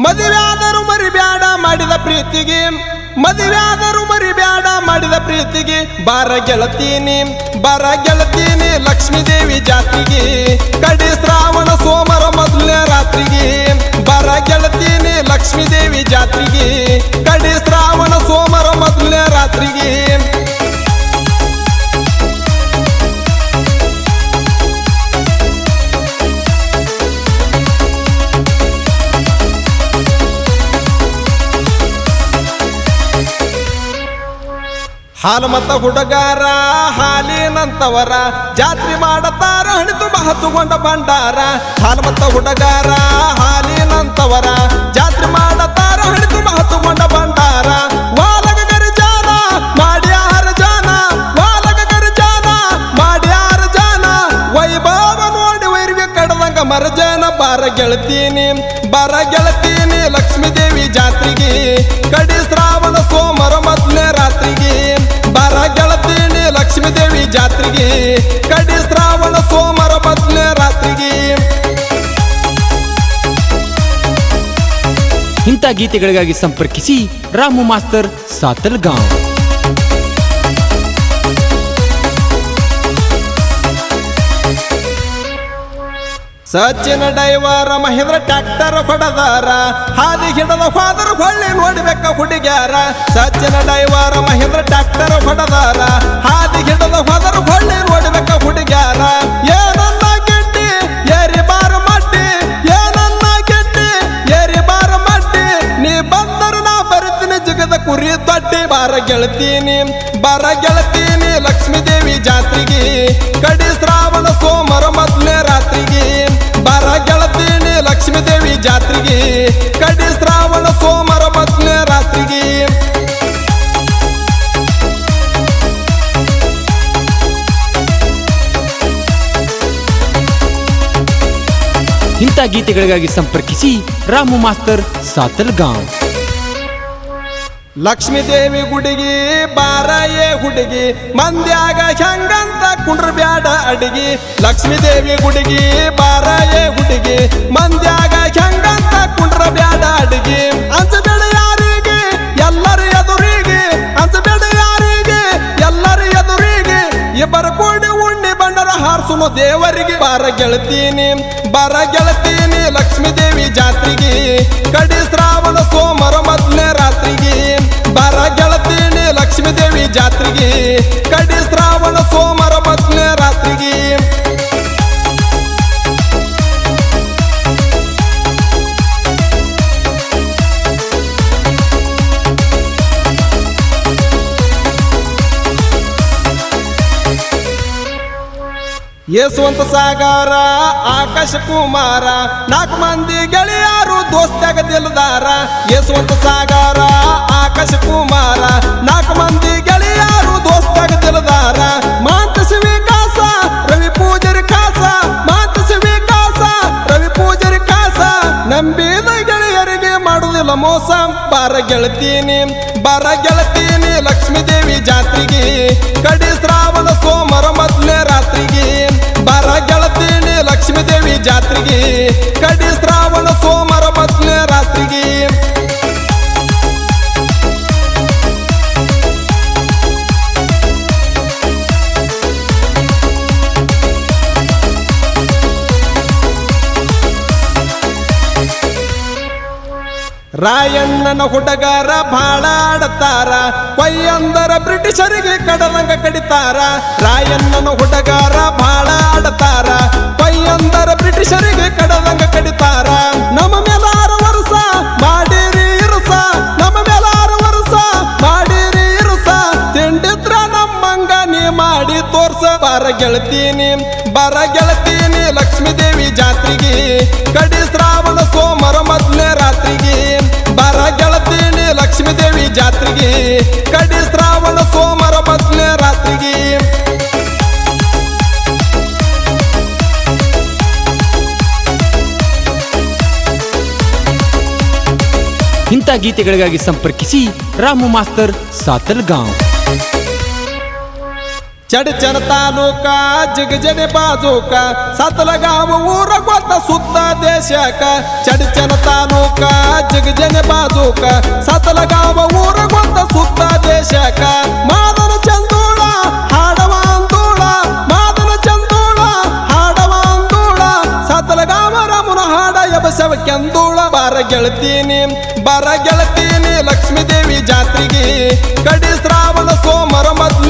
ಮದುವೆಯಾದರೂ ಮರಿಬ್ಯಾಡ ಮಾಡಿದ ಪ್ರೀತಿಗೆ, ಮದುವೆಯಾದರೂ ಮರಿಬ್ಯಾಡ ಮಾಡಿದ ಪ್ರೀತಿಗೆ, ಬಾರ ಗೆಳತೀನಿ ಬಾರ ಗೆಳತೀನಿ ಲಕ್ಷ್ಮೀ ದೇವಿ ಜಾತ್ರೆಗೆ, ಕಡಿ ಶ್ರಾವಣ ಸೋಮರ ಮೊದಲನೇ ರಾತ್ರಿಗೆ, ಬಾರ ಗೆಳತೀನಿ ಲಕ್ಷ್ಮೀ ದೇವಿ ಜಾತ್ರೆಗೆ, ಕಡಿ ಶ್ರಾವಣ ಸೋಮರ ಮೊದಲನೇ ರಾತ್ರಿಗೆ. ಹಾಲು ಮತ್ತ ಹುಡುಗಾರ ಹಾಲಿನಂತವರ ಜಾತ್ರೆ ಮಾಡತಾರ ಹಣಿ ತುಂಬ ಹತ್ತುಕೊಂಡ ಭಂಡಾರ. ಹಾಲು ಮತ್ತ ಹುಡುಗಾರ ಹಾಲಿನಂತವರ ಜಾತ್ರೆ ಮಾಡತಾರ ಹಣಿ ತುಂಬ ಹತ್ತುಕೊಂಡ ಭಂಡಾರ. ವಾಲಗ ಗರಿಜಾನ ಮಾಡ್ಯಾರ ಜಾನ, ವಾಲಗ ಗರಿಜಾನ ಮಾಡ್ಯಾರ ಜಾನ, ವೈಭವ ನೋಡಿ ವೈರ್ಗೆ ಕಡದಂಗ ಮರಜನ. ಬಾರ ಗೆಳತೀನಿ ಬಾರ ಗೆಳತೀನಿ ಲಕ್ಷ್ಮೀ ದೇವಿ ಜಾತ್ರೆಗೆ, ಕಡಿ ಶ್ರಾವಣ ಸೋಮರ ಮೊದಲನೇ ರಾತ್ರಿಗೆ, ಬಾರ ಗೆಳತೀನಿ ಲಕ್ಷ್ಮೀ ದೇವಿ ಜಾತ್ರೆಗೆ, ಕಡಿ ಶ್ರಾವಣ ಸೋಮರ ಮೊದಲನೇ ರಾತ್ರಿಗೆ. ಇಂಥ ಗೀತೆಗಳಿಗಾಗಿ ಸಂಪರ್ಕಿಸಿ ರಾಮು ಮಾಸ್ತರ್ ಸಾತಲ್ಗಾಂವ್. ಸಚಿನ ಡೈವರ ಮಹೇಂದ್ರ ಟ್ರ್ಯಾಕ್ಟರ್ ಹೊಡೆದಾರ, ಹಾದಿ ಹಿಡದ ಫಾದರ್ ಹೊಳ್ಳಿ ನೋಡ್ಬೇಕ ಹುಡುಗ್ಯಾರ. ಸಚಿನ ಡೈವರ ಮಹೇಂದ್ರ ಟ್ರ್ಯಾಕ್ಟರ್ ಹೊಡೆದಾರ, ಹಾದಿ ಹಿಡದ ಫಾದರ್ ಹೊಳ್ಳಿ ನೋಡ್ಬೇಕ ಹುಡುಗ್ಯಾರ. ಏನನ್ನ ಗೆಡ್ಡಿ ಏರಿ ಬಾರ ಮಡ್ಡಿ, ಏನನ್ನ ಗೆಡ್ಡಿ ಏರಿ ಬಾರ ಮಡ್ಡಿ, ನೀ ಬಂದರು ನಾ ಬರುತ್ತೀನಿ ಜಗದ ಕುರಿ ದೊಡ್ಡಿ. ಬಾರ ಗೆಳತೀನಿ ಬಾರ ಗೆಳತೀನಿ ಲಕ್ಷ್ಮೀ ದೇವಿ ಜಾತ್ರೆಗೆ, ಕಡಿ ಶ್ರಾವಣ ಸೋಮರ ಮೊದಲನೇ ರಾತ್ರಿಗೆ, ಬಾರ ಗೆಳತೀನಿ ಲಕ್ಷ್ಮೀ ದೇವಿ ಜಾತ್ರೆಗೆ, ಕಡಿ ಶ್ರಾವಣ ಸೋಮರ ಮೊದಲನೇ ರಾತ್ರಿಗೆ. ಇಂಥ ಗೀತೆಗಳಿಗಾಗಿ ಸಂಪರ್ಕಿಸಿ ರಾಮು ಮಾಸ್ತರ್ ಸಾತಲ್ಗಾಂವ್. ಲಕ್ಷ್ಮೀ ದೇವಿ ಗುಡಿಗಿ ಬಾರಯೇ ಹುಡುಗಿ, ಮಂದ್ಯಾಗ ಹೆಂಗಂತ ಕುಂಡ್ರ ಬ್ಯಾಡ ಅಡಿಗಿ. ಲಕ್ಷ್ಮೀ ದೇವಿ ಗುಡಿಗಿ ಬಾರಯೇ ಹುಡುಗಿ, ಮಂದ್ಯಾಗ ಹೆಂಗಂತ ಕುಂಡ್ರ ಬ್ಯಾಡ ಅಡಿಗಿ. ಅಂಜಬೇಡ ಯಾರಿಗೆ ಎಲ್ಲರ ಎದುರಿಗೆ, ಅಂಜಬೇಡ ಯಾರಿಗೆ ಎಲ್ಲರ ಎದುರಿಗೆ, ಇಬ್ಬರ ಕೂಡಿ ಉಣ್ಣಿ ಬಂಡರ ಹಾರ್ಸುನು ದೇವರಿಗೆ. ಬಾರ ಗೆಳತೀನಿ ಬಾರ ಗೆಳತೀನಿ ಲಕ್ಷ್ಮೀ ದೇವಿ ಜಾತ್ರೆಗೆ, ಕಡಿ ಶ್ರಾವಣ ಸೋಮರ ಮೊದಲನೇ ರಾತ್ರಿಗೆ, ಬಾರ ಗೆಳತೀನಿ ಲಕ್ಷ್ಮೀ ದೇವಿ ಜಾತ್ರೆಗೆ, ಕಡಿ ಶ್ರಾವಣ ಸೋಮರ ಮೊದಲನೇ ರಾತ್ರಿಗೆ. ಯಶವಂತ ಸಾಗರ ಆಕಾಶ ಕುಮಾರ, ನಾಲ್ಕು ಮಂದಿ ಗೆಳೆಯರು ದೋಸ್ತ್ಯಾಗ ದಿಲ್ದಾರ. ಯಶವಂತ ಸಾಗರ ಆಕಾಶ ಕುಮಾರ, ನಾಲ್ಕು ಮಂದಿ ಗೆಳೆಯರು ದೋಸ್ತ್ಯಾಗ ದಿಲ್ದಾರ. ಮಾಂತಸಿ ವಿಕಾಸ ರವಿ ಪೂಜರಿ ಕಾಸ, ಮಾಂತಸಿ ವಿಕಾಸ ರವಿ ಪೂಜರಿ ಕಾಸ, ನಂಬಿದ ಗೆಳೆಯರಿಗೆ ಮಾಡುವುದಿಲ್ಲ ಮೋಸ. ಬಾರ ಗೆಳತೀನಿ ಬಾರ ಗೆಳತೀನಿ ಲಕ್ಷ್ಮೀ ದೇವಿ ಜಾತ್ರೆಗೆ, ಕಡಿ ಶ್ರಾವಣ ಸೋಮರ ಮೊದಲನೇ ರಾತ್ರಿಗೆ, ಬಾರ ಗೆಳತೀನಿ ಲಕ್ಷ್ಮೀ ದೇವಿ ಜಾತ್ರೆಗೆ, ಕಡಿ ಶ್ರಾವಣ ಸೋಮರ ಮೊದಲನೇ ರಾತ್ರಿಗೆ. ರಾಯಣ್ಣನ ಹುಡುಗರ ಭಾಳ ಆಡತಾರ, ಕೊಯ್ಯಂದರ ಬ್ರಿಟಿಷರಿಗೆ ಕಡದಂಗ ಕಡಿತಾರ. ರಾಯಣ್ಣನ ಹುಡುಗರ ಭಾಳ ಆಡತಾರ, ಕೊಯ್ಯಂದರ ಬ್ರಿಟಿಷರಿಗೆ ಕಡದಂಗ ಕಡಿತಾರ. ನಮ್ಮ ಮೇಲಾರ ವರ್ಷ ಮಾಡಿರಿ ಇರುಸ, ನಮ್ಮ ಮೇಲಾರ ವರ್ಷ ಮಾಡಿರಿ ಇರುಸ, ತಿಂಡಿದ್ರ ನಮ್ಮಂಗ ನೀ ಮಾಡಿ ತೋರ್ಸ. ಬಾರ ಗೆಳತೀನಿ ಬಾರ ಗೆಳತೀನಿ ಲಕ್ಷ್ಮೀ ದೇವಿ ಜಾತ್ರೆಗೆ, ಕಡಿ ಶ್ರಾವಣ ಸೋಮರ ಮೊದಲನೇ ರಾತ್ರಿಗೆ, ಬಾರ ಗೆಳತೀನಿ ಲಕ್ಷ್ಮೀ ದೇವಿ ಜಾತ್ರೆಗೆ, ಕಡಿ ಶ್ರಾವಣ ಸೋಮರ ಮೊದಲನೇ ರಾತ್ರಿಗೆ. ಇಂಥ ಗೀತೆಗಳಿಗಾಗಿ ಸಂಪರ್ಕಿಸಿ ರಾಮು ಮಾಸ್ತರ್ ಸಾತಲ್ಗಾಂವ್. ಚಡಚನ ತಾಲೂಕ ಜಿಗಜನೆ ಬಾಜೂಕ ಸತಲಗಾವ ಊರ ಗೊತ್ತ ಸುತ್ತ ದೇಶಕ ಚಡಚನ ತಾಲೂಕ ಜಿಗಜನೆ ಬಾಜೂಕ ಸತಲಗಾವ ಊರ ಗೊತ್ತ ಸುತ್ತ ದೇಶಕ ಮಾದನ ಚಂದೋಳ ಹಾಡವ ಅಂದೋಳ ಮಾದನ ಚಂದೋಳ ಹಾಡವ ಅಂದೋಳ ಸತಲಗಾವ ರಾಮನ ಹಾಡ ಎಬಸವ ಕೆಂದೋಳ ಬರ ಗೆಳತೀನಿ ಲಕ್ಷ್ಮೀ ದೇವಿ ಜಾತ್ರೆಗೆ ಕಡಿ ಶ್ರಾವಣ ಸೋಮರ ಮಧ್ಯ